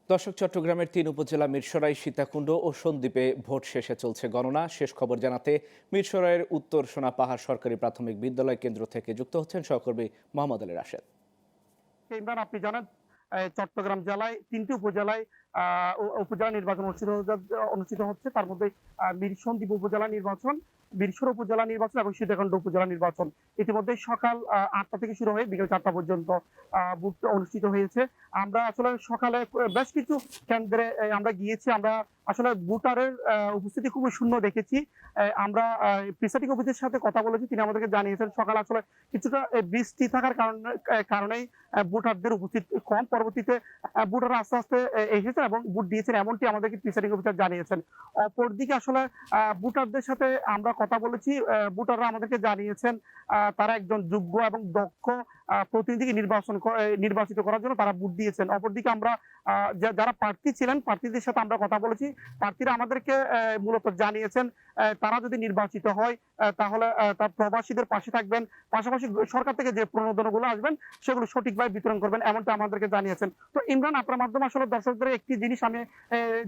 দর্শক, চট্টগ্রামের ৩ উপজেলা মিরসরাই, সীতাকুণ্ড ও সন্দ্বীপে ভোট শেষে চলছে গণনা। শেষ খবর জানাতে মিরসরাইয়ের উত্তর সোনা পাহাড় সরকারি প্রাথমিক বিদ্যালয় কেন্দ্র থেকে যুক্ত হচ্ছেন সহকর্মী মোহাম্মদ আলী রাশেদ। ইমরান, আপনি জানেন চট্টগ্রাম জেলায় ৩টি উপজেলায় উপজেলা নির্বাচন অনুষ্ঠিত হচ্ছে। তার মধ্যে সন্দ্বীপ উপজেলা নির্বাচন, মিরসরাই উপজেলা নির্বাচন এবং সীতাকুণ্ড উপজেলা নির্বাচন। ইতিমধ্যে সকাল ৮টা থেকে শুরু হয়ে বিকেল ৪টা পর্যন্ত ভোট অনুষ্ঠিত হয়েছে। আমরা আসলে সকালে বেশ কিছু কেন্দ্রে আমরা গিয়েছি। আমরা আসলে ভোটারের উপস্থিতি খুবই শূন্য দেখেছি। আমরা প্রিসাইডিং অফিসারের সাথে কথা বলেছি, তিনি আমাদেরকে জানিয়েছেন সকালে আসলে কিছুটা বৃষ্টি থাকার কারণেই ভোটারদের উপস্থিতি কম। পরবর্তীতে ভোটাররা আস্তে আস্তে এসেছেন এবং ভোট দিয়েছেন, এমনটি আমাদেরকে প্রিসাইডিং অফিসার জানিয়েছেন। অপরদিকে আসলে ভোটারদের সাথে আমরা কথা বলেছি। ভোটাররা আমাদেরকে জানিয়েছেন তারা একজন যোগ্য এবং দক্ষ প্রতিনিধিকে নির্বাচিত করার জন্য তারা ভোট দিয়েছেন। অপরদিকে আমরা যারা প্রার্থী ছিলেন প্রার্থীদের সাথে আমরা কথা বলেছি। প্রার্থীরা আমাদেরকে মূলত জানিয়েছেন তারা যদি নির্বাচিত হয় তাহলে তার প্রবাসীদের পাশে থাকবেন, পাশাপাশি সরকার থেকে যে প্রণোদনাগুলো আসবেন সেগুলো সঠিকভাবে বিতরণ করবেন, এমনটা আমাদেরকে জানিয়েছেন। তো ইমরান, আপনার মাধ্যমে আসলে দর্শকদের একটি জিনিস আমি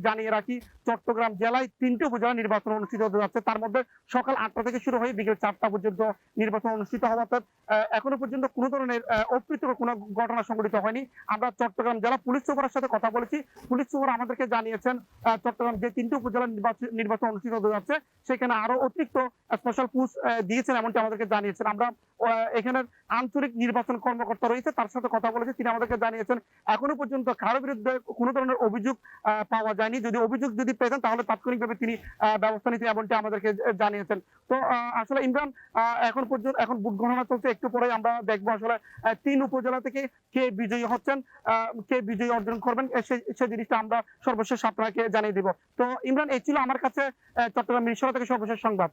জানিয়ে রাখি। চট্টগ্রাম জেলায় ৩টি উপজেলা নির্বাচন অনুষ্ঠিত হতে যাচ্ছে। তার মধ্যে সকাল ৮টা থেকে শুরু হয়ে বিকেল ৪টা পর্যন্ত নির্বাচন অনুষ্ঠিত হওয়াতে এখনো পর্যন্ত কোনো ধরনের অপ্রীতিকর কোনো ঘটনা সংঘটিত হয়নি। আমরা চট্টগ্রাম জেলা পুলিশ সুপারের সাথে কথা বলেছি। পুলিশ সুপার আমাদেরকে জানিয়েছেন চট্টগ্রাম যে ৩টি উপজেলা নির্বাচন অনুষ্ঠিত হতে যাচ্ছে সেখানে আরো অতিরিক্ত স্পেশাল পুশ দিয়েছেন, এমনটি আমাদেরকে জানিয়েছেন। আমরা এখানের আঞ্চলিক নির্বাচন কর্মকর্তা রয়েছে, তার সাথে কথা বলেছি। তিনি আমাদেরকে জানিয়েছেন এখনো পর্যন্ত কারো বিরুদ্ধে কোনো ধরনের অভিযোগ পাওয়া যায়নি। যদি অভিযোগ পেতেন তাহলে তাৎক্ষণিকভাবে তিনি ব্যবস্থা নিতেন, এমনটি আমাদেরকে জানিয়েছেন। তো আসলে ইমরান, এখন ভোট গণনা চলছে। একটু পরে আমরা দেখবো আসলে ৩ উপজেলা থেকে কে বিজয়ী হচ্ছেন, কে বিজয়ী অর্জন করবেন, সেই জিনিসটা আমরা সর্বশেষ আপনাকে জানিয়ে দিব। তো ইমরান, এই ছিল আমার কাছে চট্টগ্রাম মিরসরাই থেকে সর্বশেষ সংবাদ।